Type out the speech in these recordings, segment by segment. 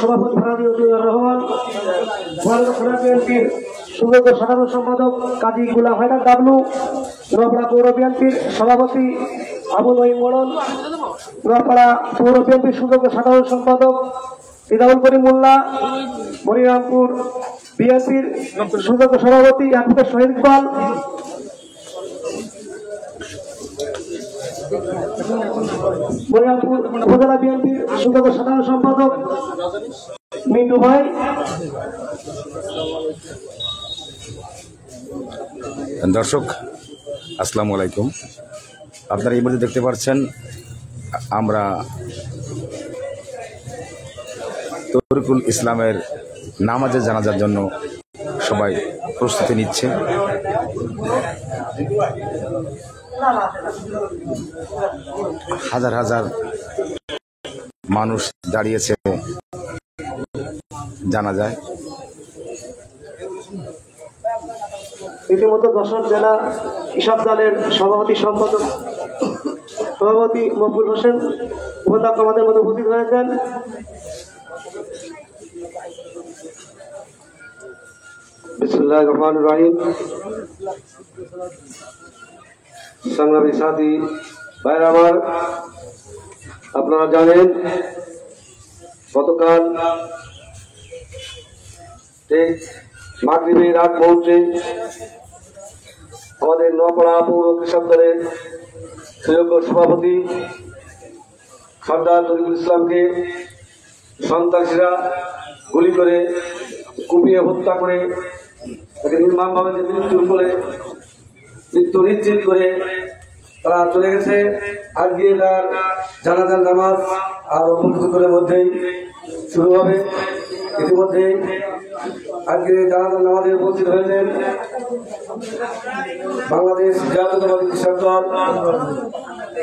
সভাপতি রহমান, বিএনপির সুযোগ্য সাধারণ সম্পাদক কাজী গুলাম হায়দার ডাবলু, নোয়াপাড়া পৌর বিএনপির সভাপতি আবু নঈম মোড়ল, নোয়াপাড়া পৌর বিএনপির সুযোগ্য সাধারণ সম্পাদক ইদাউল করিম মোল্লা, মনিরামপুর বিএনপির সুযোগ্য সভাপতি অ্যাডভোকেট শহীদ ইকবাল, মনিরামপুর উপজেলা বিএনপির সুযোগ্য সাধারণ সম্পাদক মিন্টু ভাই। দর্শক আসসালামু আলাইকুম। আপনারা এই মুহূর্তে দেখতে পাচ্ছেন আমরা তরিকুল ইসলামের নামাজে জানাজার জন্য সবাই প্রস্তুতি নিচ্ছে। হাজার হাজার মানুষ দাঁড়িয়েছে জানাজায়। রীতিমতো যশোর জেলা কৃষক দলের সভাপতি সম্পাদক সভাপতি মকবুল হোসেন উপাধ্যক্ষ আমাদের মধ্যে উপস্থিত হয়েছেন। বিসমিল্লাহির রহমানির রহিম। সংগ্রামী সাথী ভাইরা আমার, আপনারা জানেন গতকাল ঠিক মাগরিবের রাত মুহূর্তে আমাদের নোয়াপাড়া পৌর কৃষক দলের সুযোগ্য সভাপতি সর্দার তরিকুল ইসলামকে সন্ত্রাসীরা গুলি করে কুপিয়ে হত্যা করে তাকে নির্মমভাবে মৃত্যু নিশ্চিত করে তারা চলে গেছে। আজকে তার জানাজার নামাজ আর অল্পক্ষণের মধ্যেই শুরু হবে। ইতিমধ্যে আজকে জানাজার নামাজে উপস্থিত হয়েছেন বাংলাদেশ জাতীয়তাবাদী কৃষক দল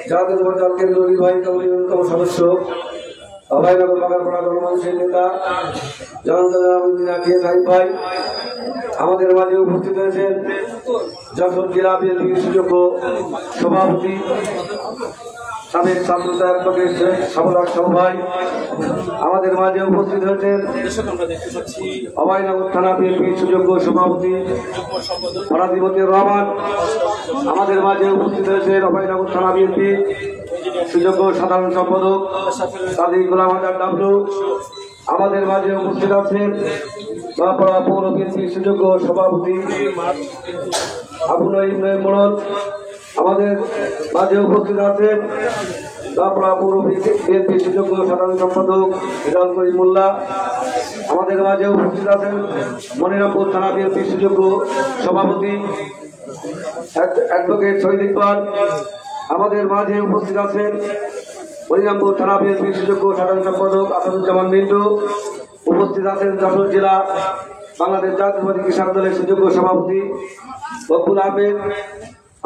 জাতীয়তাবাদী দল কেন্দ্রীয় নির্বাহী কমিটির অন্যতম সদস্য অভয়নগর বাগারপাড়া গণমানুষের নেতা জাহান ভাই। আমাদের মাঝে উপস্থিত হয়েছেন যশোর জেলা বিএনপির সুযোগ্য সভাপতি সাবেক ছাত্রতা সাবলাক সভায়। আমাদের মাঝে উপস্থিত হয়েছেন অভয়নগর থানা বিএনপির সুযোগ্য সভাপতি ফরাদিমতিউর রহমান। আমাদের মাঝে উপস্থিত হয়েছেন অভয়নগর থানা বিএনপি সুযোগ্য সাধারণ সম্পাদক কাজী গুলাম হায়দার ডাবলু। আমাদের মাঝে উপস্থিত আছেন নোয়াপাড়া পৌর বিএনপির সুযোগ্য সভাপতি আবু নঈম মোড়ল। আমাদের মাঝে উপস্থিত আছেন নোয়াপাড়া পৌর বিএনপির সুযোগ্য সাধারণ সম্পাদক ইদাউল করিম মোল্লা। আমাদের মাঝে উপস্থিত আছেন মনিরামপুর থানা বিএনপির সুযোগ্য সভাপতি অ্যাডভোকেট শহীদ ইকবাল। আমাদের মাঝে উপস্থিত আছেন মনিরামপুর থানা বিএনপির সুযোগ্য সাধারণ সম্পাদক আসাদুজ্জামান মিন্টু। উপস্থিত আছেন যশোর জেলা বাংলাদেশ জাতীয়তাবাদী কৃষক দলের সুযোগ্য সভাপতি মকবুল আহমেদ।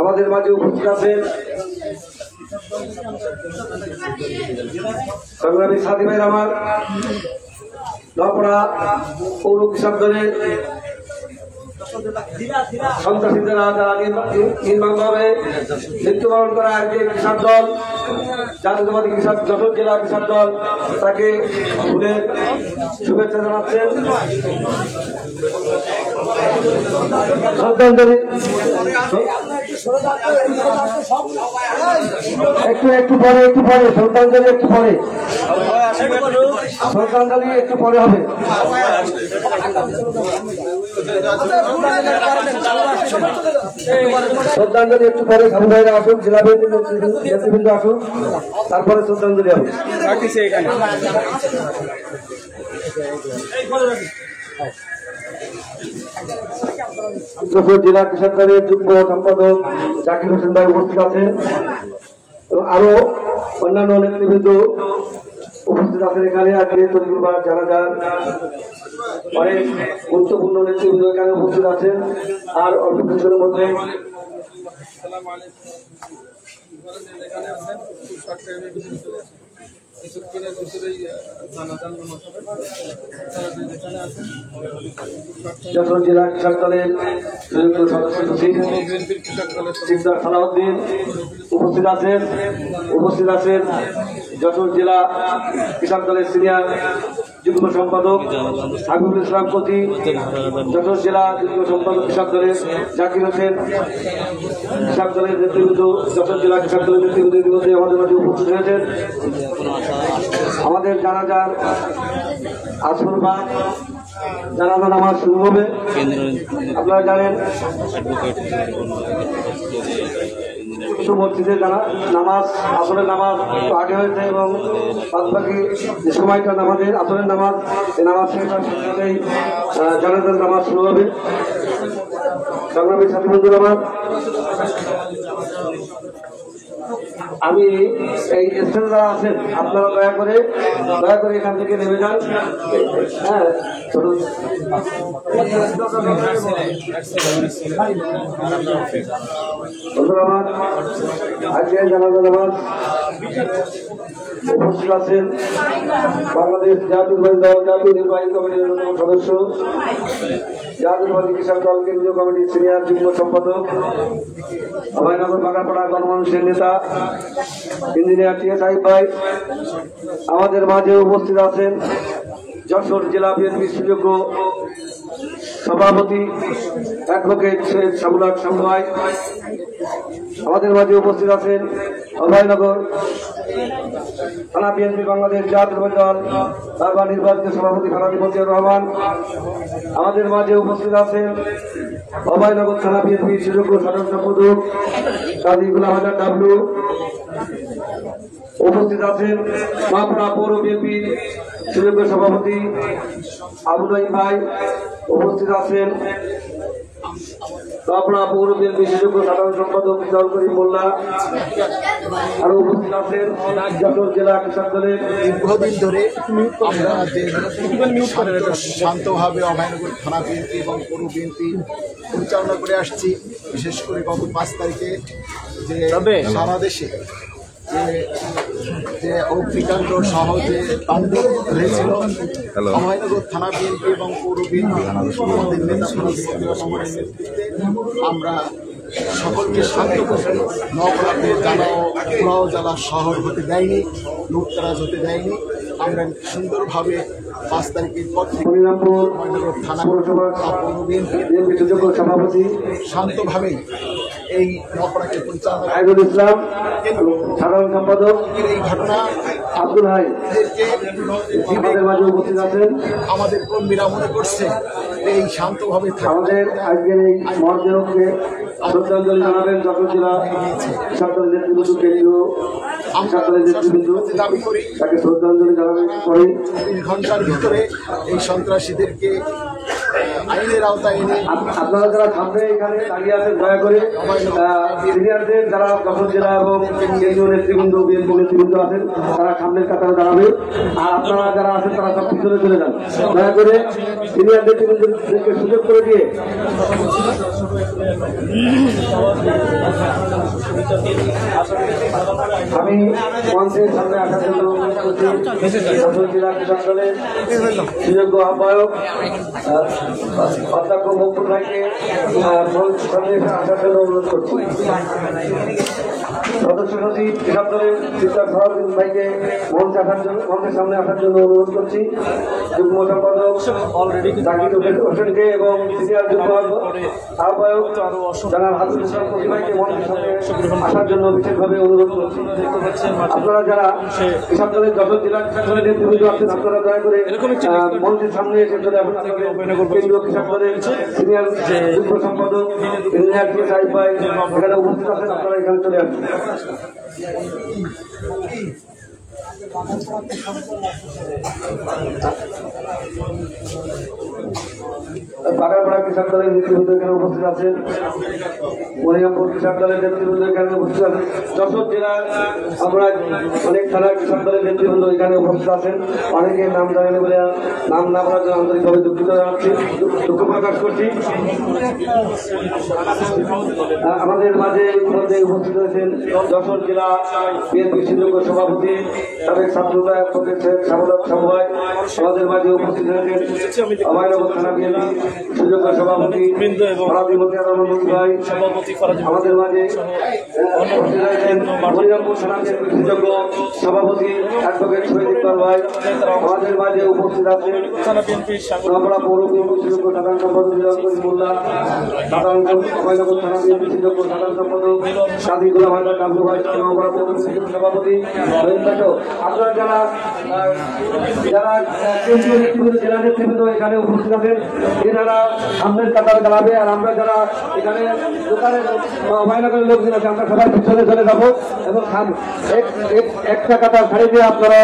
আমাদের মাঝে উপস্থিত আছেন সংগ্রামী সাথী ভাইরা আমার, নোয়াপাড়া পৌর কৃষক দলের সন্ত্রাসীদের যারা নির্মমভাবে মৃত্যুবরণ করা আজকে কৃষক দল জাতীয়তাবাদী কৃষক যশোর জেলা কৃষক দল তাকে ফুলের শুভেচ্ছা জানাচ্ছেন। একটু পরে শ্রদ্ধাঞ্জলি একটু পরে হবে। শ্রদ্ধাঞ্জলি একটু পরে সাবু ভাইরা আসুন, জেলা নেতৃবৃন্দ আসুন, তারপরে শ্রদ্ধাঞ্জলি হবে। যশোর জেলা কৃষক দলের যুগ্ম সম্পাদক জাকির হোসেন ভাই উপস্থিত আছেন এবং আরো অন্যান্য নেতৃবৃন্দ উপস্থিত আছেন এখানে। আজকে তরিকুল ভাই জানাজার অনেক গুরুত্বপূর্ণ নেতৃবৃন্দ এখানে উপস্থিত আছেন। আর অল্প কিছুক্ষণের মধ্যে যশোর জেলা কৃষক দলের সদস্য সালাউদ্দিন উপস্থিত আছেন। যশোর জেলা কৃষক দলের সিনিয়র যুগ্ম সম্পাদক হাবিবুল ইসলাম কতি, যশোর জেলা যুগ্ম সম্পাদক কৃষক দলের জাকির হোসেন, কৃষক দলের নেতৃবৃন্দ, যশোর জেলা কৃষক দলের নেতৃবৃন্দ ইতিমধ্যে আমাদের মাঝে উপস্থিত হয়েছেন। আমাদের জানাজার আসর বা জানাজা নামাজ শুরু হবে। আপনারা জানেন মসজিদে নামাজ আসরের নামাজ আগে হয়েছে এবং বাকি যে সময়টা আমাদের আসরের নামাজ, এই নামাজ শেষ হতেই জানাজার নামাজ শুরু হবে। সংগ্রামী সাথী বন্ধুর আমার, আমি এই স্টেশন যারা আছেন আপনারা দয়া করে এখান থেকে নেমে যান। হ্যাঁ, বন্ধুরা আমার, আজকে জানাজা নামাজ উপস্থিত আছেন বাংলাদেশ জাতীয়তাবাদী দল জাতীয় নির্বাহী কমিটির অন্যতম সদস্য, জাতীয়তাবাদী কৃষক দল কেন্দ্রীয় কমিটির সিনিয়র যুগ্ম সম্পাদক, অভয়নগর বাগারপাড়া গণমানুষের নেতা ইঞ্জিনিয়ার টি এস আইব ভাই। আমাদের মাঝে উপস্থিত আছেন যশোর জেলা বিএনপির সুযোগ্য সভাপতি অ্যাডভোকেট শেখ সাবুলাক শামু ভাই। আমাদের মাঝে উপস্থিত আছেন অভয়নগর থানা বিএনপি বাংলাদেশ জাতীয়তাবাদী দল বারবার নির্বাচিত সভাপতি খালাদি মতিউর রহমান। আমাদের মাঝে উপস্থিত আছেন অভয়নগর থানা বিএনপির সুযোগ্য সাধারণ সম্পাদক কাজী গোলাম হাজার ডাবলু। উপস্থিত আছেন মাপড়া পৌর বিএনপির সুযোগ্য সভাপতি আবু নাইম ভাই। উপস্থিত আছেন মাপড়া পৌর বিএনপির সুযোগ্য সাধারণ সম্পাদক জল করিম মোল্লা। আরো উপস্থিত আছেন যশোর জেলা কৃষক দলের দীর্ঘদিন ধরে আমরা যে শান্তভাবে অভয়নগর থানা বিএনপি এবং পৌর বিএনপি পরিচালনা করে আসছি, বিশেষ করে গত 5 তারিখে যে সারা দেশে যে অগ্নিকাণ্ড সহ যে তাণ্ডব হয়েছিল, অভয়নগর থানা বিএনপি এবং পৌর বিএনপি আমাদের নেতা নেতৃত্বে আমরা সকলকে শান্ত করে নগরাতে পোড়াও জ্বালা শহর হতে দেয়নি, লুটতরাজ হতে দেয়নি। আমরা সুন্দরভাবে 5 তারিখের পর থেকে থানা পৌর বিএনপি সভাপতি শান্তভাবে এই নগরাকে পরিচালনা আইনুল ইসলাম সাধারণ সম্পাদক এই ঘটনা আব্দুল হাই আমাদের মাঝে উপস্থিত আছেন। আমাদের কর্মীরা মনে করছে এই শান্তভাবে আমাদের আজকের এই মর্যাদাকে শ্রদ্ধাঞ্জলি জানাবেন যশোর জেলা কৃষক দলের নেতৃবৃন্দ, কেন্দ্রীয় কৃষক দলের নেতৃবৃন্দ দাবি করি তাকে শ্রদ্ধাঞ্জলি জানাবেন করে 3 ঘন্টার ভিতরে এই সন্ত্রাসীদেরকে আইনের আওতায় এনে আপনারা যারা সামনে এখানে দাঁড়িয়ে আছেন দয়া করে সিনিয়রদের যারা যশোর জেলা এবং কেন্দ্রীয় নেতৃবৃন্দ বিএনপি নেতৃবৃন্দ আছেন তারা সামনের কাতারে দাঁড়াবে, আর আপনারা যারা আছেন তারা সব পিছনে চলে যান। দয়া করে সিনিয়র নেতৃবৃন্দকে সুযোগ করে দিয়ে আমি মঞ্চের সামনে আসার জন্য অনুরোধ করছি যশোর জেলা কৃষক দলের সুযোগ্য আহ্বায়ক অধ্যক্ষ মকবুল ভাইকে সামনে আসার জন্য অনুরোধ করছি। সদস্য সচিব কৃষক দলের চিত্তার সভাপতি ভাইকে মঞ্চের সামনে আসার জন্য অনুরোধ করছি। যুগ্ম সম্পাদক জাকির হোসেনকে এবং সিনিয়র যুগ্ম আহ্বায়ক জানার হাতুল ইসলাম কবি ভাইকে মঞ্চের সামনে আসার জন্য বিশেষভাবে অনুরোধ করছি। আপনারা যারা কৃষক দলের যশোর জেলা কৃষক দলের নেতৃবৃন্দ আছেন আপনারা দয়া করে মঞ্চের সামনে এসে চলে আসুন। কেন্দ্রীয় কৃষক দলের সিনিয়র যুগ্ম সম্পাদক ইঞ্জিনিয়ার টি এস আইব ভাই এখানে উপস্থিত আছেন, আপনারা এখানে চলে আসুন। বাগারপাড়া কৃষক দলের নেতৃবৃন্দ এখানে উপস্থিত আছেন, মরিয়ামপুর কৃষক দলের নেতৃবৃন্দ এখানে উপস্থিত আছেন, যশোর জেলার আমরা অনেক থানার কৃষক দলের নেতৃবৃন্দ এখানে উপস্থিত আছেন। অনেকে নাম জানেন বলে নাম না বলার জন্য আন্তরিকভাবে দুঃখিত জানাচ্ছি, দুঃখ প্রকাশ করছি। আমাদের মাঝে ইতিমধ্যে উপস্থিত হয়েছেন যশোর জেলা বিএনপি সুযোগ্য সভাপতি সাবেক ছাত্রদল শেখ সাবুলাক শামু ভাই। আমাদের মাঝে উপস্থিত হয়েছেন অভয়নগর থানা বিএনপি সুযোগ্য সভাপতি ভাই আমাদের মাঝে মনিরামপুর থানা বিএনপির সুযোগ্য সভাপতি অ্যাডভোকেট শহীদ ইকবাল ভাই আমাদের মাঝে উপস্থিত আছেন নবরা পৌর বিএনপির সুযোগ্য সাধারণ সম্পাদক মোল্লা অভয়নগর থানা বিএনপির সুযোগ্য সাধারণ সম্পাদক সাদি গোলাম হায়দার কাবলু ভাই নবরা পৌর বিএনপির সভাপতি আপনারা যারা যারা কেন্দ্রীয় নেতৃবৃন্দ জেলা নেতৃবৃন্দ এখানে উপস্থিত আছেন এনারা সামনের কাতারে দাঁড়াবে আর আমরা যারা এখানে দোকানের অভয়নগরের লোকজন আছে আমরা সবাই পিছনে চলে যাবো এবং একটা কাতার ছাড়ি দিয়ে আপনারা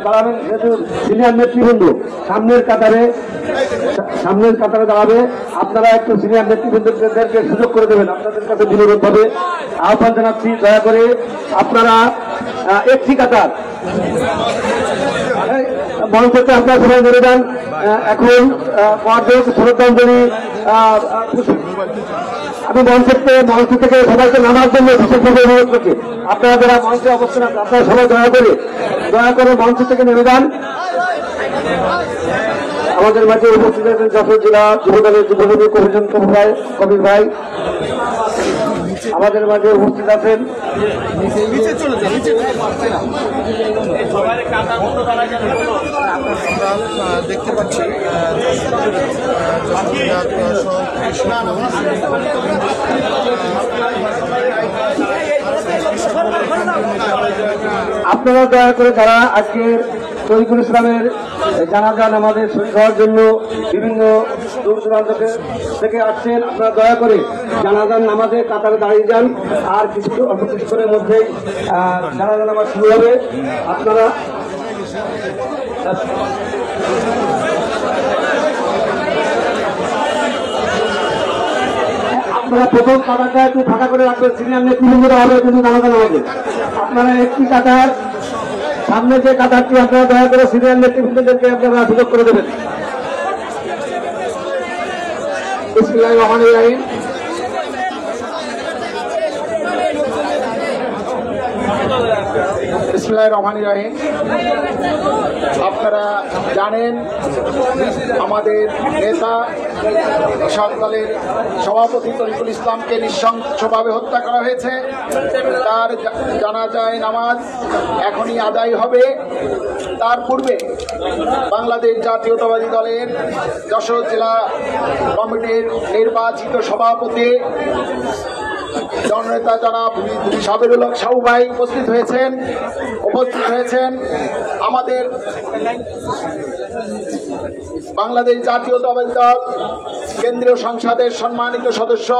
দাঁড়াবেন যেহেতু সিনিয়র নেতৃবৃন্দ সামনের কাতারে দাঁড়াবে আপনারা একটু সিনিয়র নেতৃবৃন্দদেরকে সুযোগ করে দেবেন আপনাদের কাছে বিনোদন ভাবে আহ্বান জানাচ্ছি দয়া করে আপনারা একটি কাতার মঞ্চে আপনারা সবাই ধরে দেন এখন শ্রদ্ধাঞ্জলি আমি মঞ্চ থেকে সবাইকে নামার জন্য বিশেষভাবে অনুরোধ করছি আপনারা যারা মঞ্চে অবস্থান আছেন আপনারা সবাই দয়া করে মঞ্চ থেকে নেমে যান আমাদের মাঝে উপস্থিত আছেন যশোর জেলা যুবদলের যুবপতি কবির ভাই আমাদের মাঝে উপস্থিত আছেন দেখতে পাচ্ছি আপনারা দয়া করে যারা আজকে তরিকুল ইসলামের জানাজা নামাজে শরীক হওয়ার জন্য বিভিন্ন দূর দূরান্ত থেকে আসছেন আপনারা দয়া করে জানাজার নামাজে কাতারে দাঁড়িয়ে যান আর অল্প কিছুক্ষণের মধ্যেই জানাজা নামাজ শুরু হবে আপনারা প্রথম কাতারটা একটু ফাঁকা করে রাখবেন সিনিয়র নেতৃবৃন্দরা হবে কিন্তু জানাজা নামাজে আপনারা একটি কাতার সামনে যে কাতারটি আপনারা দয়া করে সিনিয়র নেতৃবৃন্দদেরকে আপনারা সুযোগ করে দেবেন বিসমিল্লাহির রহমানির রহিম বিসমিল্লাহির রহমানির রহিম আপনারা জানেন আমাদের নেতা কৃষক দলের সভাপতি তরিকুল ইসলামকে নৃশংসভাবে হত্যা করা হয়েছে তার জানাজায় নামাজ এখনই আদায় হবে তার পূর্বে বাংলাদেশ জাতীয়তাবাদী দলের যশোর জেলা কমিটির নির্বাচিত সভাপতি জননেতা জনাব সাবিরুল হক সাহু ভাই উপস্থিত হয়েছেন আমাদের বাংলাদেশ জাতীয়তাবাদী দল কেন্দ্রীয় সংসদের সম্মানিত সদস্য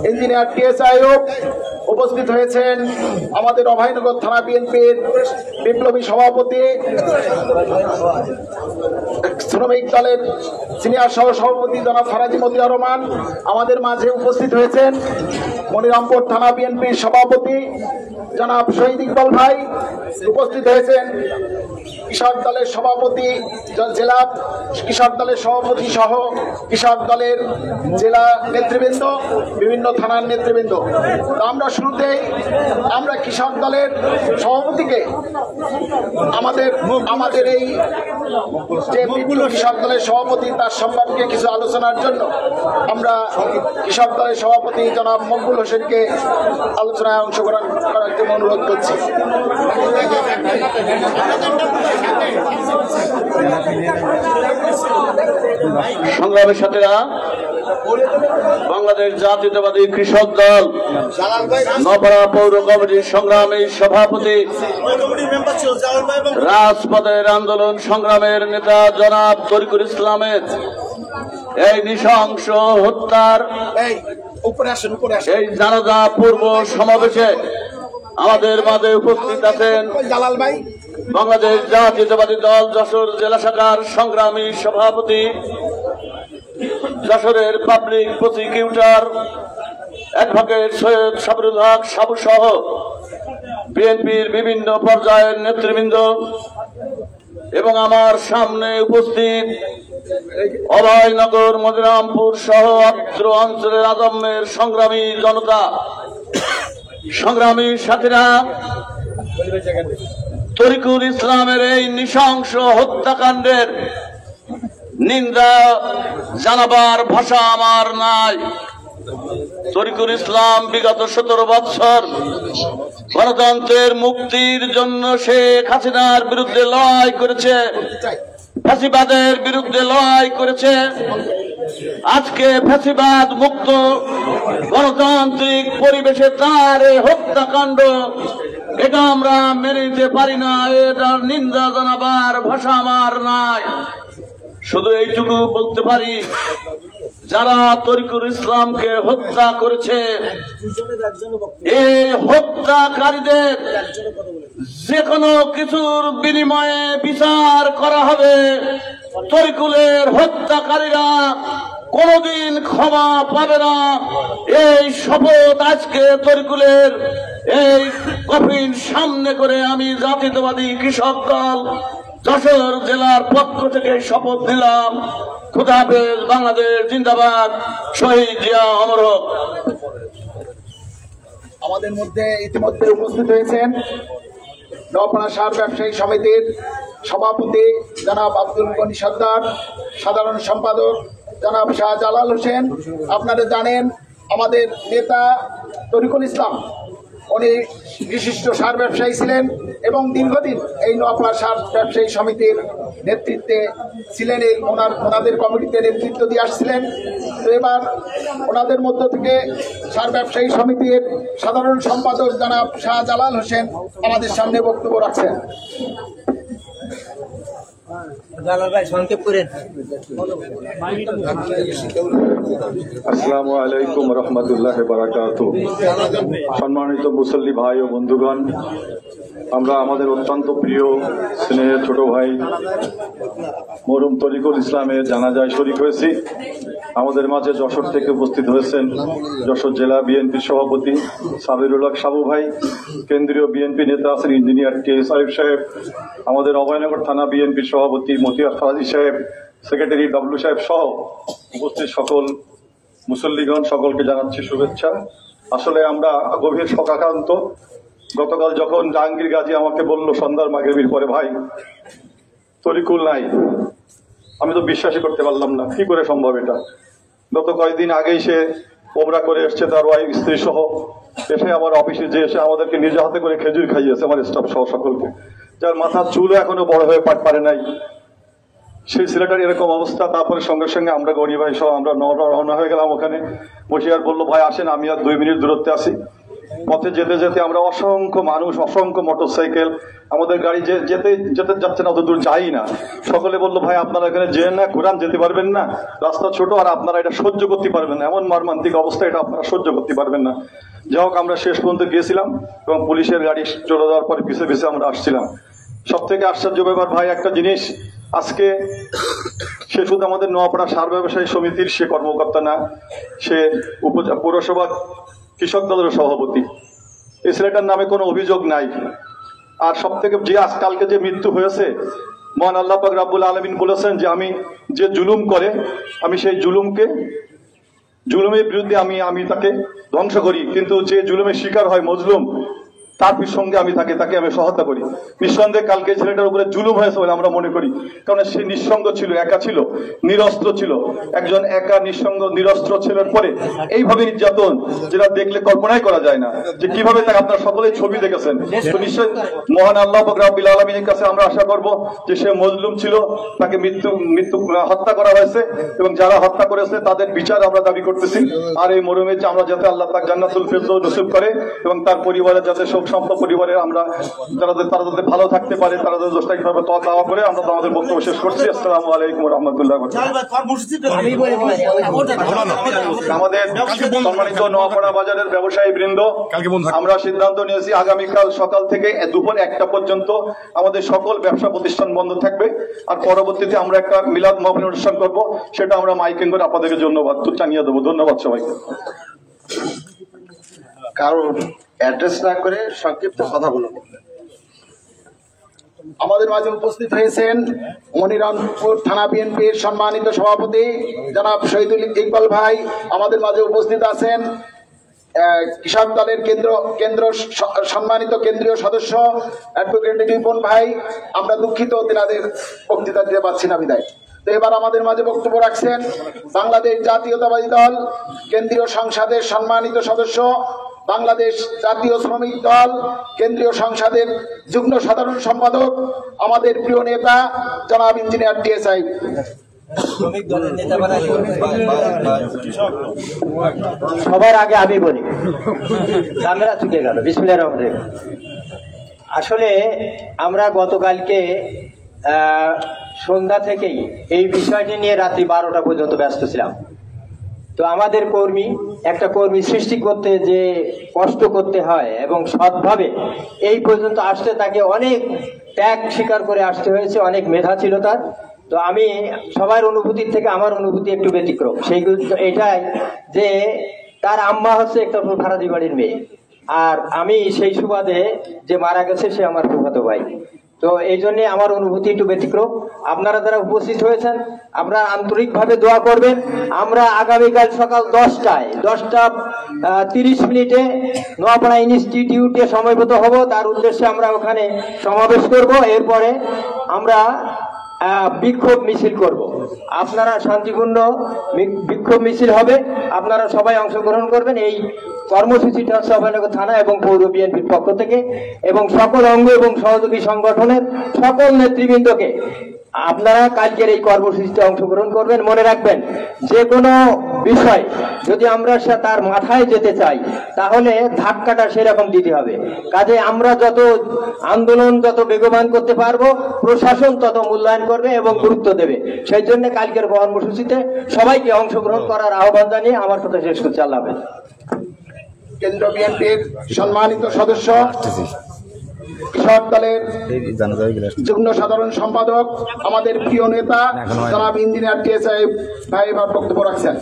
ইঞ্জিনিয়ার টিএস আইয়ুব উপস্থিত হয়েছেন আমাদের অভয়নগর থানা বিএনপির বিপ্লবী সভাপতি শ্রমিক দলের সিনিয়র সহ সভাপতি জনাব ফারাজি মতিয়ার রহমান আমাদের মাঝে উপস্থিত হয়েছেন মনিরামপুর থানা বিএনপির সভাপতি জনাব শহীদ ইকবাল ভাই উপস্থিত হয়েছেন কৃষক দলের সভাপতি জেলা কৃষক দলের সভাপতি সহ কৃষক দলের জেলা নেতৃবৃন্দ বিভিন্ন থানার নেতৃবৃন্দ আমরা শুরুতেই আমরা কৃষক দলের সভাপতিকে আমাদের এই যে কৃষক দলের সভাপতি তার সম্পর্কে কিছু আলোচনার জন্য আমরা কৃষক দলের সভাপতি জনাব মকবুল হোসেনকে আলোচনায় অংশগ্রহণ করার জন্য অনুরোধ করছি। সংগ্রামের সাথীরা বাংলাদেশ জাতীয়তাবাদী কৃষক দল নপাড়া পৌর কমিটির সংগ্রামী সভাপতি রাজপথের আন্দোলন সংগ্রামের নেতা জনাব তরিকুল ইসলামের এই নৃশংস হত্যার এই জানাজা পূর্ব সমাবেশে আমাদের মাঝে উপস্থিত আছেন বাংলাদেশ জাতীয়তাবাদী দল যশোর জেলা শাখার সংগ্রামী সভাপতি যশোরের public prosecutor advocate Syed Sabirul Haque Sabu সহ বিএনপির বিভিন্ন পর্যায়ের নেতৃবৃন্দ এবং আমার সামনে উপস্থিত অভয়নগর মনিরামপুর সহ অত্র অঞ্চলের আজমের সংগ্রামী জনতা, সংগ্রামী সাথীরা, তরিকুল ইসলামের এই নৃশংস হত্যাকাণ্ডের নিন্দা জানাবার ভাষা আমার নাই। তরিকুল ইসলাম বিগত 17 বছর গণতন্ত্রের মুক্তির জন্য শেখ হাসিনার বিরুদ্ধে লড়াই করেছে, ফ্যাসিবাদের বিরুদ্ধে লড়াই করেছে। আজকে ফ্যাসিবাদ মুক্ত গণতান্ত্রিক পরিবেশে তার হত্যাকাণ্ড, এটা আমরা মেনে নিতে পারি না। এটার নিন্দা জানাবার ভাষা আমার নাই। শুধু এইটুকু বলতে পারি, যারা তরিকুল ইসলামকে হত্যা করেছে, এই হত্যাকারীদের যে কোনো কিছুর বিনিময়ে বিচার করা হবে। তরিকুলের হত্যাকারীরা কোনদিন ক্ষমা পাবে না। এই শপথ আজকে তরিকুলের এই কফিন সামনে করে আমি জাতীয়তাবাদী কৃষক দল যশোর জেলার পক্ষ থেকে শপথ নিলাম। খুদা হাফেজ, বাংলাদেশ জিন্দাবাদ, শহীদ জিয়া অমর হোক। আমাদের মধ্যে ইতিমধ্যে উপস্থিত হয়েছেন নওপাড়া সার ব্যবসায়ী সমিতির সভাপতি জনাব আব্দুল গনি সর্দার, সাধারণ সম্পাদক জনাব শাহজালাল হোসেন। আপনারা জানেন আমাদের নেতা তরিকুল ইসলাম উনি বিশিষ্ট সার ব্যবসায়ী ছিলেন এবং দীর্ঘদিন এই নওপাড়া সার ব্যবসায়ী সমিতির নেতৃত্বে ছিলেন। এই ওনাদের কমিটিতে নেতৃত্ব দিয়ে আসছিলেন। তো এবার ওনাদের মধ্য থেকে সার ব্যবসায়ী সমিতির সাধারণ সম্পাদক জনাব শাহজালাল হোসেন আমাদের সামনে বক্তব্য রাখছেন। আসসালামু আলাইকুম রহমতুল্লাহ বারাকাতুহু। সম্মানিত মুসল্লি ভাই ও বন্ধুগণ, আমরা আমাদের অত্যন্ত প্রিয় স্নেহের ছোট ভাই মরহুম তরিকুল ইসলামের জানাজায় শরীক হয়েছি। আমাদের মাঝে যশোর থেকে উপস্থিত হয়েছেন যশোর জেলা বিএনপির সভাপতি সাবিরুল হক সাবু ভাই, কেন্দ্রীয় বিএনপি নেতা আছেন ইঞ্জিনিয়ার কে সাহেব সাহেব, আমাদের অভয়নগর থানা বিএনপির সভাপতি মতিয়ার ফারাজি সাহেব, সেক্রেটারি ডাব্লু সাহেব সহ উপস্থিত সকল মুসল্লিগণ, সকলকে জানাচ্ছি শুভেচ্ছা। আসলে আমরা গভীর শোকাক্রান্ত। গতকাল যখন জাহাঙ্গীর গাজী আমাকে বলল সন্ধ্যার মাগরিবের পরে, ভাই তরিকুল নাই, আমি তো বিশ্বাসই করতে পারলাম না। কি করে সম্ভব এটা? গত কয়েকদিন আগেই সে ওমরা করে এসছে, তার ওয়াইফ স্ত্রী সহ এসে আমার অফিসে যে এসে আমাদেরকে নিজে হাতে করে খেজুর খাইয়েছে, আমার স্টাফ সহ সকলকে, যার মাথার চুলও এখনো বড় হয়ে পারে নাই। সেই ছেলেটার এরকম অবস্থা। তারপরে সঙ্গে সঙ্গে আমরা গনি ভাই সহ আমরা রওনা হয়ে গেলাম ওখানে। বসিয়ার বললো, ভাই আসেন, আমি আর 2 মিনিট দূরত্বে আছি। পথে যেতে যেতে আমরা অসংখ্য মানুষ, অসংখ্য মোটরসাইকেল, আমাদের গাড়ি যেতে যেতে যাচ্ছে না, অত দূর যাই না। সকলে বললো, ভাই আপনারা এখানে যেন না, কোরআন যেতে পারবেন না, রাস্তা ছোট, আর আপনারা এটা সহ্য করতে পারবেন না, এমন মর্মান্তিক অবস্থা, এটা আপনারা সহ্য করতে পারবেন না। যাই হোক, আমরা শেষ পর্যন্ত গিয়েছিলাম এবং পুলিশের গাড়ি চলে যাওয়ার পরে পিছে পিছে আমরা আসছিলাম। সব থেকে আশ্চর্য ব্যাপার ভাই একটা জিনিস, আজকে সে শুধু আমাদের নোয়াপাড়া সার ব্যবসায়ী সমিতির সে কর্মকর্তা না, সে পৌরসভা কৃষক দলের সভাপতি। এই ছেলেটার নামে কোনো অভিযোগ নাই। আর সব থেকে যে আজকালকে যে মৃত্যু হয়েছে, মহান আল্লাহ পাক রাব্বুল আলামিন বলেছেন যে আমি যে জুলুম করে, আমি সেই জুলুমের বিরুদ্ধে আমি তাকে ধ্বংস করি, কিন্তু যে জুলুমের শিকার হয় মজলুম, তার সঙ্গে আমি তাকে আমি সহায়তা করি। নিঃসন্দেহে কালকে ছেলেটার উপরে জুলুম হয়েছে বলে আমরা মনে করি, কারণ সে নিঃসঙ্গ ছিল, একা ছিল, নিরস্ত্র ছিল। একজন একা নিঃসঙ্গ নিরস্ত্র ছেলের পরে এইভাবে নির্যাতন, যেটা দেখলে কল্পনাই করা যায় না যে কিভাবে তাকে, আপনারা সকলেই ছবি দেখেছেন। তো নিশ্চয় মহান আল্লাহ পাক রব্বুল আলামিনের কাছে আমরা আশা করব যে সে মজলুম ছিল, তাকে হত্যা করা হয়েছে এবং যারা হত্যা করেছে তাদের বিচার আমরা দাবি করতেছি। আর এই মরমে আমরা যাতে আল্লাহ পাক জান্নাতুল ফিরদৌস নসিব করে এবং তার পরিবারের যাতে সম্পদ পরিবারে আমরা তারা যাতে ভালো থাকতে পারে, তারা যাতে দোষটাইভাবে দাওয়া করে। আমরা তো আমাদের বক্তব্য শেষ করছি। আসসালামু আলাইকুম রহমতুল্লাহ। আমাদের সম্মানিত নোয়াপাড়া বাজারের ব্যবসায়ী বৃন্দ, আমরা সিদ্ধান্ত নিয়েছি আগামীকাল সকাল থেকে দুপুর 1টা পর্যন্ত আমাদের সকল ব্যবসা প্রতিষ্ঠান বন্ধ থাকবে। আর পরবর্তীতে আমরা একটা মিলাদ মাহফিল অনুষ্ঠান করবো, সেটা আমরা মাইকিং করে আপনাদেরকে ধন্যবাদ জানিয়ে দেবো। ধন্যবাদ সবাইকে। কারণ অ্যাড্রেস না করে সংক্ষিপ্ত কথা বলব। আমাদের মাঝে উপস্থিত হয়েছেন মনিরামপুর থানা বিএনপির সম্মানিত সভাপতি জনাব শহীদুল ইকবাল ভাই। আমাদের মাঝে উপস্থিত আছেন কৃষক দলের কেন্দ্র সম্মানিত কেন্দ্রীয় সদস্য অ্যাডভোকেট রিপন ভাই। আমরা দুঃখিত, তেনাদের বক্তৃতা দিতে পারছি না বিদায়। তো এবার আমাদের মাঝে বক্তব্য রাখছেন বাংলাদেশ জাতীয়তাবাদী দল কেন্দ্রীয় সংসদের সম্মানিত সদস্য, বাংলাদেশ জাতীয় শ্রমিক দল কেন্দ্রীয় সংসদের যুগ্ম সাধারণ সম্পাদক, আমাদের প্রিয় নেতা জনাব ইঞ্জিনিয়ার টিএসআই। সবার আগে আমি বলি, ক্যামেরা চুকে গেল। বিসমিল্লাহির রহমানির রহিম। আসলে আমরা গতকালকে সন্ধ্যা থেকেই এই বিষয়টি নিয়ে রাত্রি 12টা পর্যন্ত ব্যস্ত ছিলাম। তো আমাদের একটা কর্মী সৃষ্টি করতে যে কষ্ট করতে হয় এবং সৎভাবে এই পর্যন্ত আসতে তাকে অনেক ত্যাগ স্বীকার করে আসতে হয়েছে, অনেক মেধা ছিল তার। তো আমি সবার অনুভূতির থেকে আমার অনুভূতি একটু ব্যতিক্রম। সেইগুলো এটাই যে তার আম্মা হচ্ছে একটা ভাড়াদি বাড়ির মেয়ে, আর আমি সেই সুবাদে যে মারা গেছে সে আমার ফুফাতো ভাই। তো এই জন্যে আমার অনুভূতি একটু ব্যতিক্রম। আপনারা যারা উপস্থিত হয়েছেন আপনারা আন্তরিকভাবে দোয়া করবেন। আমরা আগামীকাল সকাল 10:30 নোয়াপাড়া ইনস্টিটিউটে সময়মতো হব। তার উদ্দেশ্যে আমরা ওখানে সমাবেশ করব। এরপরে আমরা বিক্ষোভ মিছিল করব। আপনারা শান্তিপূর্ণ বিক্ষোভ মিছিল হবে, আপনারা সবাই অংশগ্রহণ করবেন। এই কর্মসূচিটা হচ্ছে অভয়নগর থানা এবং পৌর বিএনপির পক্ষ থেকে এবং সকল অঙ্গ এবং সহযোগী সংগঠনের সকল নেতৃবৃন্দকে আপনারা কালকের এই কর্মসূচিতে অংশগ্রহণ করবেন। মনে রাখবেন, যে কোনো বিষয় যদি আমরা তার মাথায় যেতে চাই তাহলে ধাক্কাটা সেরকম দিতে হবে। কাজে আমরা যত আন্দোলন যত বেগবান করতে পারবো, প্রশাসন তত মূল্যায়ন করবে এবং গুরুত্ব দেবে। সেই জন্য কালকের কর্মসূচিতে সবাইকে অংশগ্রহণ করার আহ্বান জানিয়ে আমার কথা শেষ করছি। আল্লাহ হাফেজ। কেন্দ্র বিএনপির সম্মানিত সদস্য, কৃষক দলের যুগ্ম সাধারণ সম্পাদক, আমাদের প্রিয় নেতা জনাব ইঞ্জিনিয়ার টিএসআই ভাই এবার বক্তব্য রাখছেন।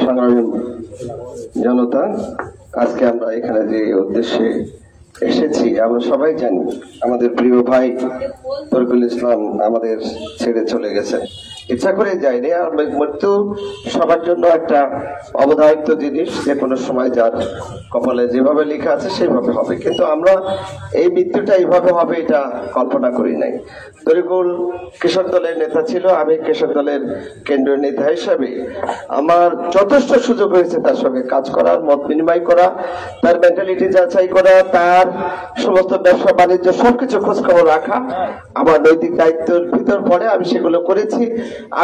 সংগ্রামী জনতা, আজকে আমরা এখানে যে উদ্দেশ্যে এসেছি আমরা সবাই জানি, আমাদের প্রিয় ভাই তরিকুল ইসলাম আমাদের ছেড়ে চলে গেছে। ইচ্ছা করে যায়নি, আর মৃত্যু সবার জন্য একটা অবধারিত জিনিস, যে কোনো সময় যার কপালে যেভাবে লেখা আছে সেভাবে হবে। কিন্তু আমরা এই মৃত্যুটা এইভাবে হবে এটা কল্পনা করি নাই। তরিকুল কৃষক দলের নেতা ছিল, আমি কৃষক দলের কেন্দ্রীয় নেতা হিসাবে আমার যথেষ্ট সুযোগ হয়েছে তার সঙ্গে কাজ করার, মত বিনিময় করা, তার মেন্টালিটি যাচাই করা, তার সমস্ত ব্যবসা বাণিজ্য সবকিছু খোঁজখবর রাখা আমার নৈতিক দায়িত্বের ভিতর পড়ে। আমি সেগুলো করেছি।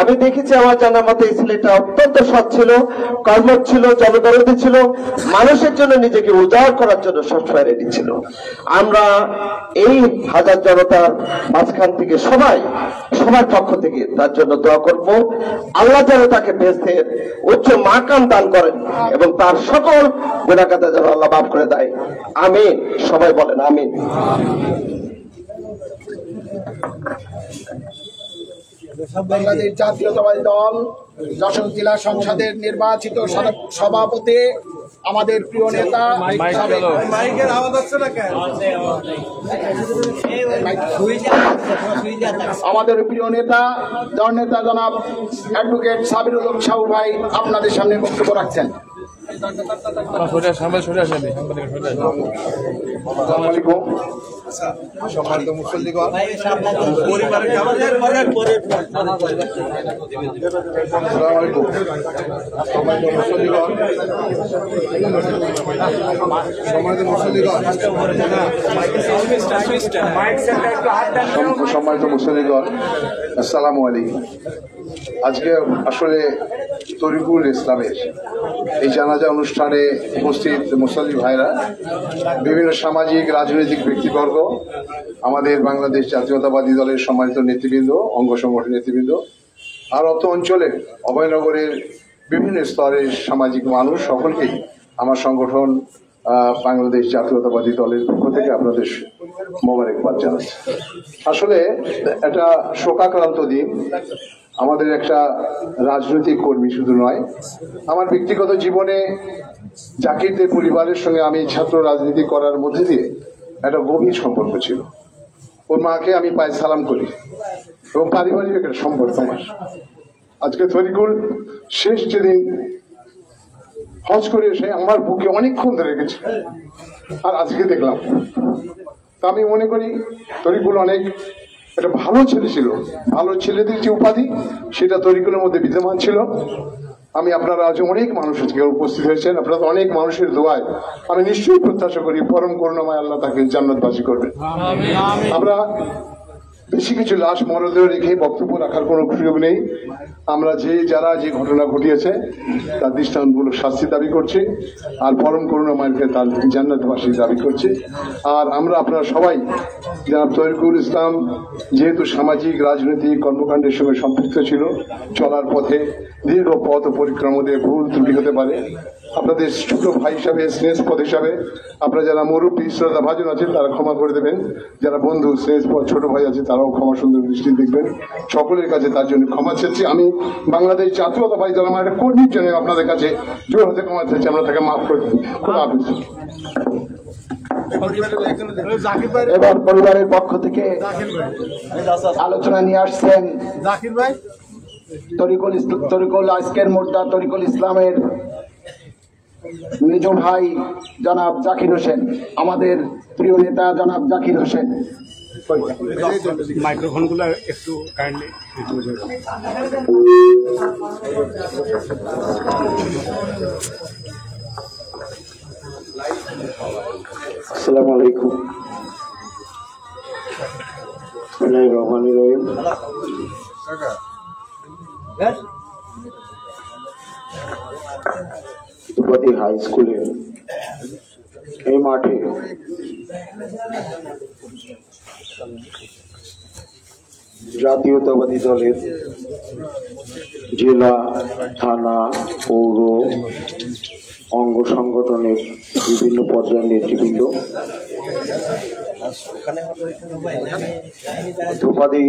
আমি দেখেছি আমার জানার মতে এই ছেলেটা অত্যন্ত সৎ ছিল, কর্মঠ ছিল, জনদরদী ছিল, মানুষের জন্য নিজেকে উজাড় করার জন্য সবসময় রেডি ছিল। আমরা এই হাজার জনতার মাঝখান থেকে সবার পক্ষ থেকে তার জন্য দোয়া করব। আল্লাহ যেন তাকে বেহেশতের উচ্চ মাকাম দান করেন এবং তার সকল গুনাহগাতা যেন আল্লাহ মাফ করে দেয়। আমিন। সবাই বলেন আমিন। বাংলাদেশ জাতীয়তাবাদী দল যশোর জেলা সংসদের নির্বাচিত সভাপতি, আমাদের প্রিয় নেতা, আমাদের প্রিয় নেতা জননেতা জনাব অ্যাডভোকেট সাবিরুল হক সাহু ভাই আপনাদের সামনে বক্তব্য রাখছেন। সম্মানিত মুসল্লিগণ, আসসালামু আলাইকুম। আজকে আসলে তরিকুল ইসলামের এই জানাজা অনুষ্ঠানে উপস্থিত মুসল্লি ভাইরা, বিভিন্ন সামাজিক রাজনৈতিক ব্যক্তিবর্গ, আমাদের বাংলাদেশ জাতীয়তাবাদী দলের সম্মানিত নেতৃবৃন্দ, অঙ্গ সংগঠনের নেতৃবৃন্দ, আর অত অঞ্চলের অভয়নগরের বিভিন্ন স্তরের সামাজিক মানুষ, সকলকেই আমার সংগঠন বাংলাদেশ জাতীয়তাবাদী দলের পক্ষ থেকে আপনাদের মোবারকবাদ জানাচ্ছি। আসলে একটা শোকাক্রান্ত দিন। আমাদের একটা রাজনৈতিক কর্মী শুধু নয়, আমার ব্যক্তিগত জীবনে জাকিরদের পরিবারের সঙ্গে আমি ছাত্র রাজনীতি করার মধ্যে দিয়ে একটা গভীর সম্পর্ক ছিল। ওর মাকে আমি পায়ে সালাম করি এবং পারিবারিক একটা সম্পর্ক আমার। আজকে তরিকুল শেষ যেদিন হজ করে এসে আমার বুকে অনেকক্ষণ ধরে রেখেছে, আর আজকে দেখলাম তা আমি মনে করি তরিকুল অনেক একটা ভালো ছেলে ছিল। ভালো ছেলেদের যে উপাধি সেটা তরিকুলের মধ্যে বিদ্যমান ছিল। আমি আপনারা আজ অনেক মানুষ আজকে উপস্থিত হয়েছেন, আপনারা অনেক মানুষের দোয়ায় আমি নিশ্চয়ই প্রত্যাশা করি পরম করুণাময় আল্লাহ তাকে জান্নাতবাসী করবেন। আমরা বেশি কিছু লাশ মরদেহ রেখে বক্তব্য রাখার কোনো সুযোগ নেই। আমরা যারা যে ঘটনা ঘটিয়েছে তার দৃষ্টান্তমূলক শাস্তি দাবি করছি, আর পরম করুণাময়কে তার জান্নাতবাসী দাবি করছি। আর আমরা আপনারা সবাই জনাব তরিকুল ইসলাম যেহেতু সামাজিক রাজনৈতিক কর্মকাণ্ডের সঙ্গে সম্পৃক্ত ছিল, চলার পথে দীর্ঘ পথ পরিক্রমা দিয়ে ভুল ত্রুটি হতে পারে। আপনাদের ছোট ভাই হিসাবে, স্নেহপদ হিসাবে আপনারা যারা মুরব্বী শ্রদ্ধা ভাজন আছেন তারা ক্ষমা করে দেবেন, যারা বন্ধু স্নেহপদ ছোট ভাই আছে তারাও ক্ষমা সুন্দর দৃষ্টি দেখবেন। সকলের কাছে তার জন্য ক্ষমা চাচ্ছি। আমি বাংলাদেশ জাতীয়তাবাদী দল আমার একটা কর্মীর জন্য আপনাদের কাছে জোর হাতে ক্ষমা চাচ্ছি, আমরা তাকে মাফ করে দিন। খোদা হাফেজ। এবার পরিবারের পক্ষ থেকে আলোচনা নিয়ে আসছেন জাকির ভাই, তরিকুল আজকের মোর্চা তরিকুল ইসলামের মেজ ভাই জনাব জাকির হোসেন, আমাদের প্রিয় নেতা জনাব জাকির হোসেন। মাইক্রোফোনগুলো একটু কাইন্ডলি আসসালামু আলাইকুম। রহমানির রহিম। দুপাতি হাই স্কুলের এই মাঠে জাতীয়তাবাদী দলের জেলা, থানা, পৌর, অঙ্গ সংগঠনের বিভিন্ন পর্যায়ের নেতৃবৃন্দ, ধোপাদি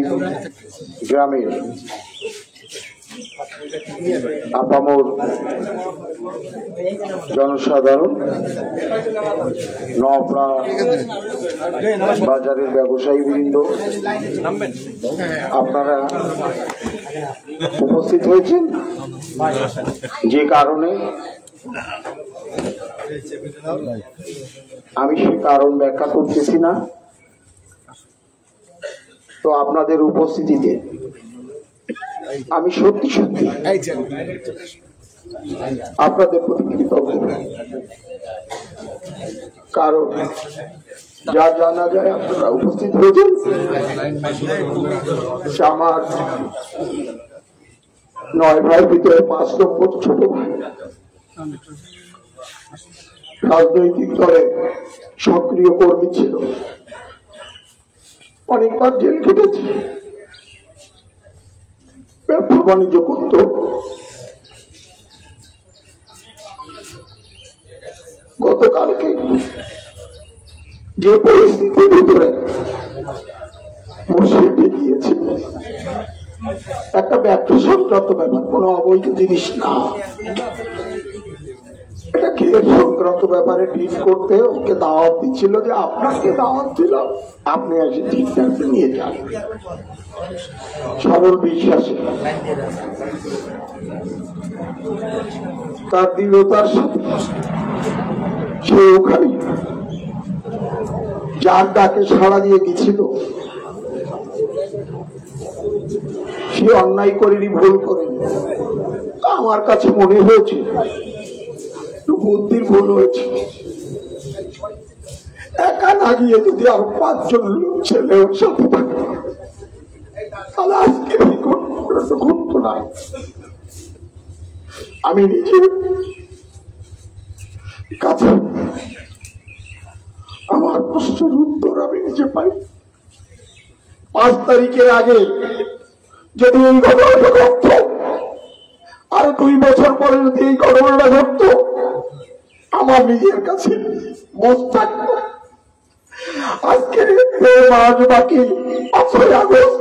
গ্রামের আপামর জনসাধারণ, নওপাড়া বাজারের ব্যবসায়ী বৃন্দ, আপনারা উপস্থিত হয়েছেন যে কারণে আমি সে কারণ ব্যাখ্যা করতেছি না। তো আপনাদের উপস্থিতিতে আমি সত্যি সত্যি আপনাদের প্রতি কৃতজ্ঞ, কারণ যা জানা যায় আপনারা উপস্থিত হয়েছেন। আমার 9 ভাইয়ের ভিতরে 5 নম্বর ছোট ভাই রাজনৈতিক দলে সক্রিয় কর্মী ছিল, অনেকবার জেল খেটেছে, ব্যবসা বাণিজ্য করত। গতকালকে যে পরিস্থিতির ভিতরে মসজিদে গিয়েছে, একটা ব্যবসা সংক্রান্ত ব্যাপার, কোনো অবৈধ জিনিস না, এটা খেয়ের সংক্রান্ত ব্যাপারে ডিল করতে ওকে দাওয়াত দিচ্ছিল, যে আপনাকে দাওয়াত দিলাম, আপনি এসে ঠিকঠাক নিয়ে যান। সরল বিশ্বাসে তার দৃঢ়তার সাথে সে ওখানে যার ডাকে সাড়া দিয়ে গেছিল, সে অন্যায় করেনি, ভুল করেনি। আমার কাছে মনে হয়েছে বুদ্ধির ভুল হয়েছে। একা না গিয়ে যদি আরো 5 জন লোক ছেলে ওর সাথে থাকে তাহলে আজকে ঘটতো না। আমি নিজে কাছে আমার প্রশ্নের উত্তর আমি নিজে পাই। 5 তারিখের আগে যদি এই ঘটনাটা ঘটত, আর 2 বছর পরে যদি এই ঘটনাটা ঘটত, আমার নিজের কাছে মত থাকতো আজকে মাস বাকি 5 আগস্ট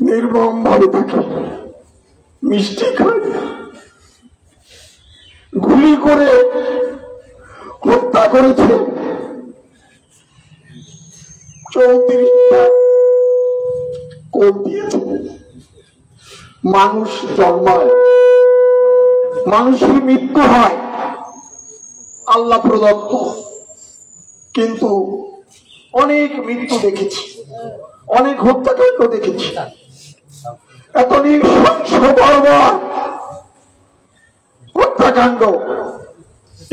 নির্মম ভাবে থাকে, মিষ্টি খায়, গুলি করে হত্যা করেছে 34টা কোপ দিয়েছে। মানুষ জন্মায় মানুষের মৃত্যু হয় আল্লাহ প্রদত্ত, কিন্তু অনেক মৃত্যু দেখেছি, অনেক হত্যাকাণ্ড দেখেছি। এত নৃশংস বর্বর হত্যাকাণ্ড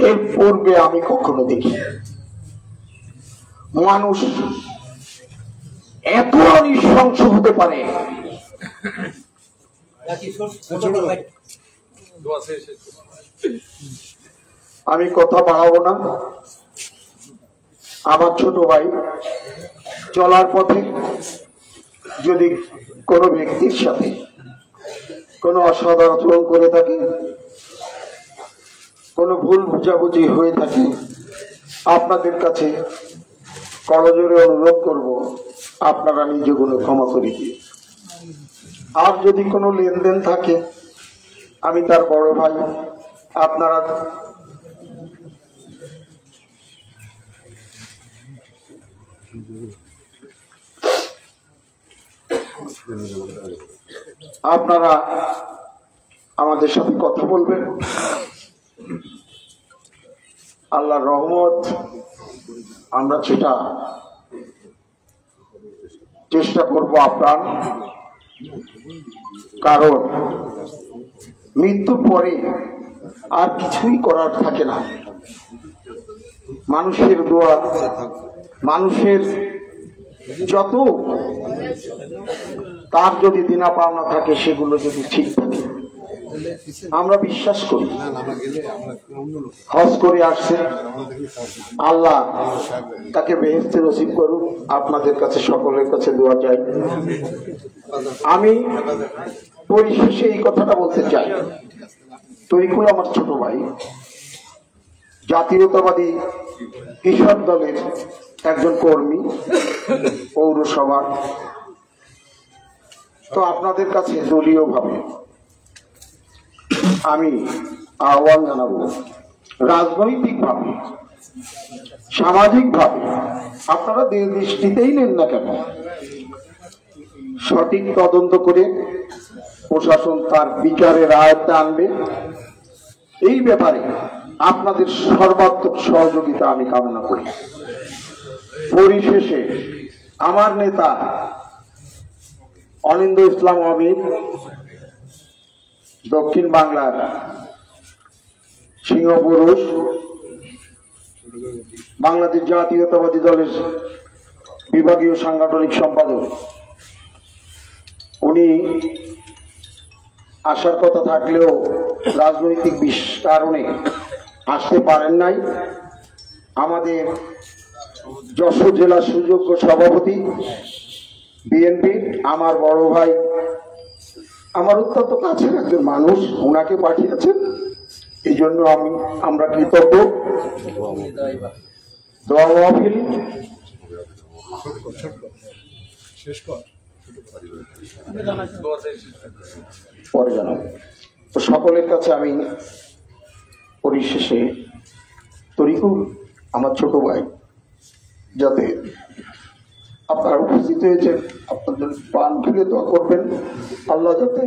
এর পূর্বে আমি কখনো দেখি। মানুষ এত নৃশংস হতে পারে, আমি কথা বাড়াবো না। আমার ছোট ভাই চলার পথে যদি কোনো ব্যক্তির সাথে কোনো অসাধারণ করে থাকে, কোনো ভুল বুঝাবুঝি হয়ে থাকে, আপনাদের কাছে করজোরে অনুরোধ করব আপনারা নিজেগুলো ক্ষমা করে দিয়ে। আর যদি কোনো লেনদেন থাকে, আমি তার বড় ভাই, আপনারা আমাদের সাথে কথা বলবেন। আল্লাহর রহমত আমরা সেটা চেষ্টা করব আপ্রাণ, কারণ মৃত্যুর পরে আর কিছুই করার থাকে না। মানুষের দোয়া, মানুষের যত তার যদি দিনা পাওনা থাকে, সেগুলো যদি ঠিক থাকে, আমরা বিশ্বাস করি হজ করে আসছে, আল্লাহ তাকে বেহেশতে নসিব করুন। আপনাদের কাছে সকলের কাছে দোয়া চাই। আমি পরিশেষে এই কথাটা বলতে চাই, তরিকুল আমার ছোট ভাই, জাতীয়তাবাদী কৃষক দলের একজন কর্মী, পৌরসভার। তো আপনাদের কাছে দলীয় ভাবে আমি আহ্বান জানাবো, রাজনৈতিক ভাবে, সামাজিক ভাবে আপনারা যে দৃষ্টিতেই নেন না কেন, সঠিক তদন্ত করে প্রশাসন তার বিচারের আয়ত্তে আনবে। এই ব্যাপারে আপনাদের সর্বাত্মক সহযোগিতা আমি কামনা করি। পরিশেষে আমার নেতা অনিন্দ ইসলাম আমির, দক্ষিণ বাংলার সিংহপুরুষ, বাংলাদেশ জাতীয়তাবাদী দলের বিভাগীয় সাংগঠনিক সম্পাদক, উনি আসার কথা থাকলেও রাজনৈতিক কারণে আসতে পারেন নাই। আমাদের যশোর জেলা সুযোগ্য সভাপতি বিএনপি, আমার বড় ভাই, আমার অত্যন্ত কাছের একজন মানুষ, ওনাকে পাঠিয়েছেন। এই জন্য আমরা কৃতজ্ঞ। দোয়া মাহফিল পরে জানাবো। তো সকলের কাছে আমি পরিশেষে তরিকুল আমার ছোট ভাই, যাতে আপনারা উপস্থিত হয়েছেন, আপনাদের প্রাণ খুলে দোয়া করবেন, আল্লাহ যাতে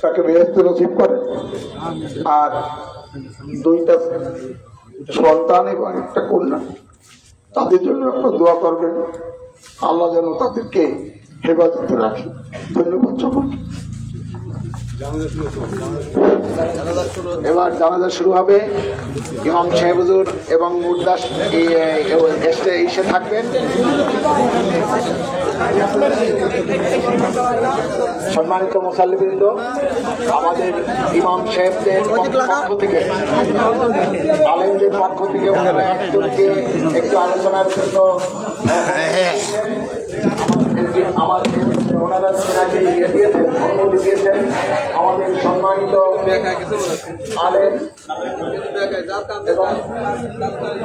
তাকে বেহেশতে নসিব করে। আর দুইটা সন্তান এবং একটা কন্যা, তাদের জন্য আপনারা দোয়া করবেন, আল্লাহ যেন তাদেরকে হেফাজতে রাখে। ধন্যবাদ সকলকে। এবার জানাজা শুরু হবে। ইমাম সাহেব হুজুর এবং মুর্দাস এসে থাকবেন। সম্মানিত মুসাল্লিবৃন্দ, আমাদের ইমাম সাহেবদের পক্ষ থেকে, আলেমদের পক্ষ থেকে একটু আলোচনার জন্য ওনারা দিয়েছেন। আমাদের সম্মানিত আলেম এবং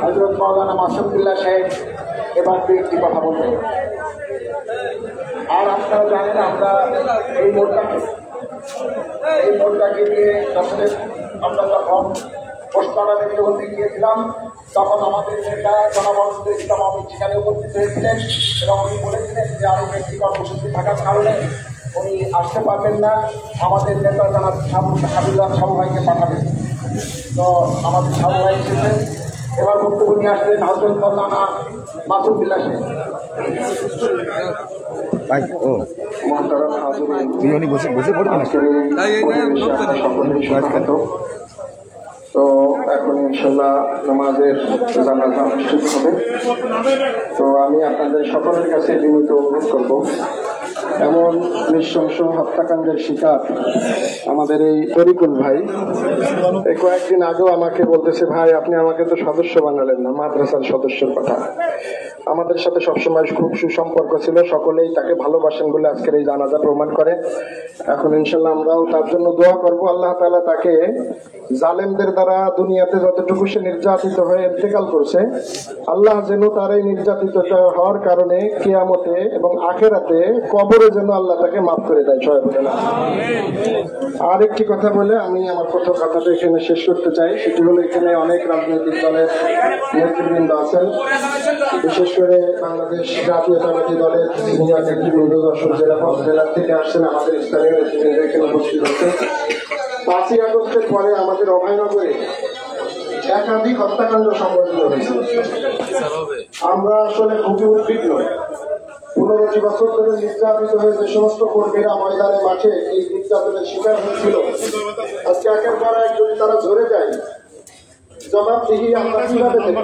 হযরত মাওলানা মাসুদুল্লাহ সাহেব এবার একটি কথা বলবেন। আর আপনারা জানেন, আমরা এই মোড়টাকে নিয়ে আমরা যখন পোস্টারে বলতে গিয়েছিলাম, তখন আমাদের নেতা জনবন্ধু ইসলাম আমি সেখানে উপস্থিত হয়েছিলেন এবং উনি বলেছিলেন যে আরো ব্যক্তি কর্মসূচি থাকার কারণে উনি আসতে পারবেন না, আমাদের নেতা জানা হাবিবুল্লাহ সাবু ভাইকে পাঠাবেন। তো আমাদের সাবু ভাই এসেছেন, এবার বক্তব্য নিয়ে আসলেন হযরত মাওলানা মাসুদ বিল্লাহ শেখ। ও মহতারাম হাজিরিন, তুই অনেক বসে বসে পড়বি না? সকলেই সুখ্যাত। তো এখন ইনশাল্লাহ নামাজের জানাজা অনুষ্ঠিত হবে। তো আমি আপনাদের সকলের কাছে বিনীত অনুরোধ করব, এমন নৃশংস হত্যাকাণ্ডের শিকার আমাদের এই তরিকুল ভাই এই কয়েকদিন আগেও আমাকে বলতেছে, ভাই আপনি আমাকে তো সদস্য বানালেন না, মাদ্রাসার সদস্যের কথা। আমাদের সাথে সবসময় খুব সুসম্পর্ক ছিল, সকলেই তাকে ভালোবাসেন বলে আজকের এই জানাজা প্রমাণ করে। এখন ইনশাল্লাহ আমরাও তার জন্য দোয়া করব, আল্লাহ তাআলা তাকে জালেমদের দ্বারা দুনিয়াতে যতটুকু সে নির্যাতিত হয়ে ইন্তেকাল করছে, আল্লাহ যেন তার এই নির্যাতিত হওয়ার কারণে কিয়ামতে এবং আখিরাতে কবরে যেন আল্লাহ তাকে মাফ করে দেয়। সবাই বলেন আর একটি কথা বলে আমি আমার প্রথম কথাটা এখানে শেষ করতে চাই, সেটি হলো এখানে অনেক রাজনৈতিক দলের নেতৃবৃন্দ আছেন, বিশেষ করে বাংলাদেশ জাতীয়তাবাদী দলের সিনিয়র নেতৃবৃন্দ যশোর জেলা থেকে আসছেন, আমাদের স্থানীয় নেতৃবৃন্দ এখানে উপস্থিত আছেন। 5ই আগস্টের পরে আমাদের অভয়নগরে একাধিক হত্যাকাণ্ড সংঘটিত হয়েছে। আমরা আসলে খুবই উদ্বিগ্ন। 15 বছর ধরে নির্যাতিত হয়ে যে সমস্ত কর্মীরা ময়দানে মাঠে এই নির্যাতনের শিকার হয়েছিল, আজকে একের পর এক যদি তারা ধরে যায়, জবাবদিহি আমরা কিভাবে দেব?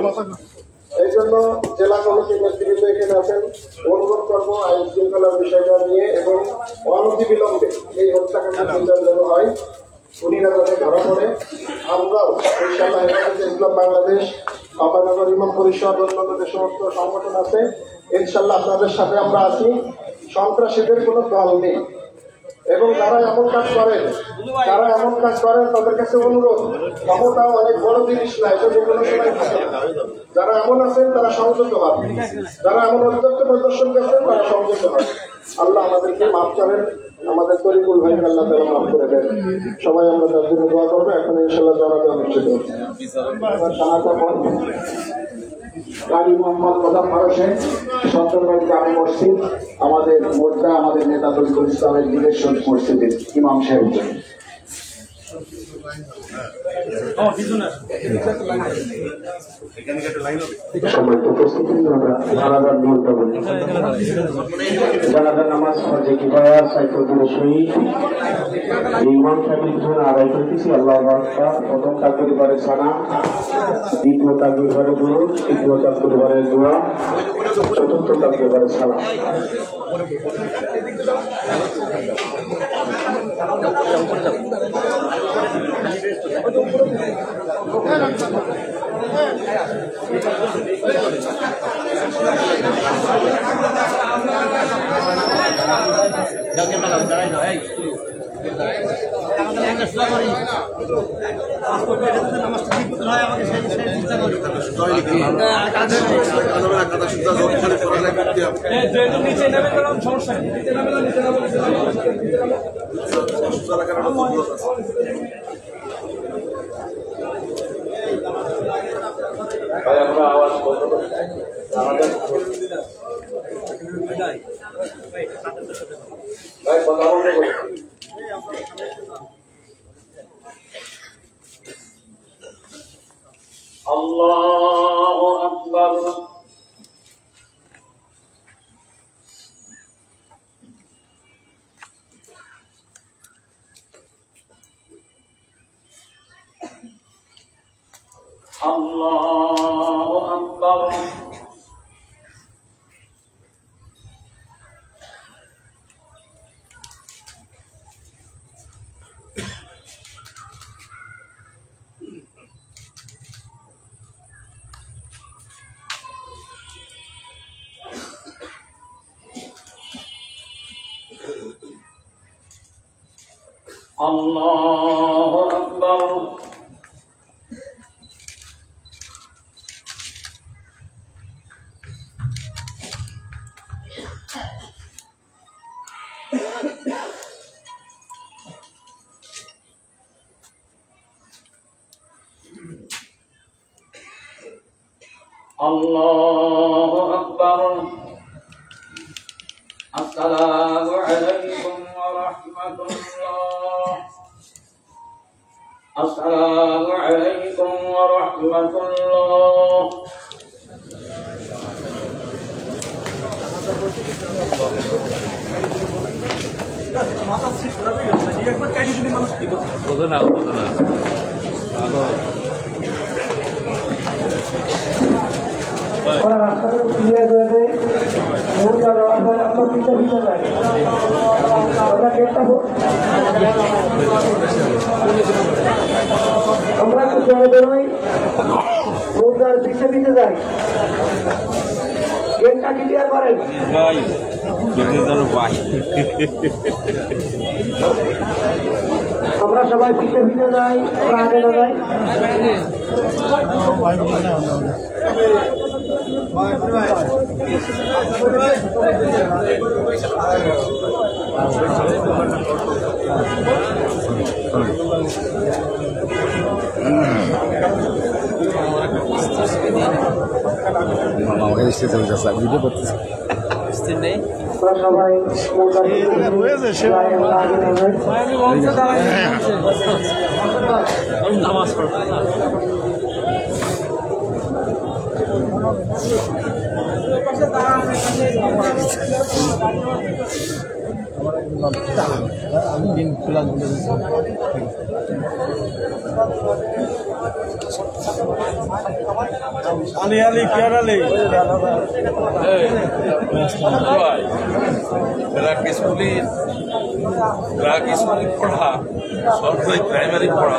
এই জন্য জেলা কমিটির নেতৃবৃন্দ এখানে আছেন, অনুরোধ করবো আইন শৃঙ্খলার বিষয়টা নিয়ে এবং অনতিবিলম্বে এই হত্যাকাণ্ড যেন হয়, উনিরা যাতে ধরা পড়ে। আমরাও ইনশাআল্লাহ হেফাজতে ইসলাম বাংলাদেশ, অভয়নগর ইমাম পরিষদ, অন্যান্য যে সমস্ত সংগঠন আছে, ইনশাআল্লাহ আপনাদের সাথে আমরা আছি। সন্ত্রাসীদের কোনো দল নেই এবং যারা এমন কাজ করেন তাদের কাছে অনুরোধ, ক্ষমতাও অনেক বড় জিনিস না, এটা যে কোনো সময় থাকে। যারা এমন আছেন তারা সংযত হন, যারা এমন অধ্যক্ষ প্রদর্শন করছেন তারা সংযত হন। আল্লাহ আমাদেরকে মাফ করেন, আমাদের তরিকুল ভাইকে আল্লাহ তাআলা মাফ করে দেন। সবাই আমরা তার জন্য দোয়া করবো। এখন ইনশাআল্লাহ জানাজা অনুষ্ঠিত হবে। কাজী মোহাম্মদ মোজাফফর হোসেন, সন্তানবাড়ি জামে মসজিদ, আমাদের মোর্চা, আমাদের নেতা তরিকুল ইসলামের নিজস্ব মসজিদের ইমাম সাহেব। সম্মানিত উপস্থিতি, আমরা জানাজার নিয়মটা বলি। জানাজার নামাজ ফরজে কিফায়া সাইফুদ্দিন শহীদ ইমাম সাহেবের জন্য আদায় করতেছি। আল্লাহু আকবার। প্রথম তাকবীরে সালাম, দ্বিতীয় তাকবীরে দুরূদ, তৃতীয় তাকবীরে দোয়া, চতুর্থ তাকবীরে সালাম। আল্লাহু আকবার। আল্লাহু আকবার। আল্লাহু আকবার। আল্লাহু আকবার। আসসালামু আলাইকুম ওয়া الله. السلام عليكم ورحمة الله. ওরা রাস্তাটা ক্লিয়ার করে দেয় আমরা পিঠা পিঠা যাই ওরা গেটটা আমরা একটু জমে বেরোই রোজগার পিঠে পিঠে যাই গেটটা ক্লিয়ার করেন আমরা সবাই পিঠে পিঠে যাই ওরা আগে না যাই আমাকে স্টেজে চলতেছে ভিডিও করতেছে সবাই নামাজ পড়বো আলি আলি কেয়ার আলি স্কুলে পড়া সরকারি প্রাইমারি পড়া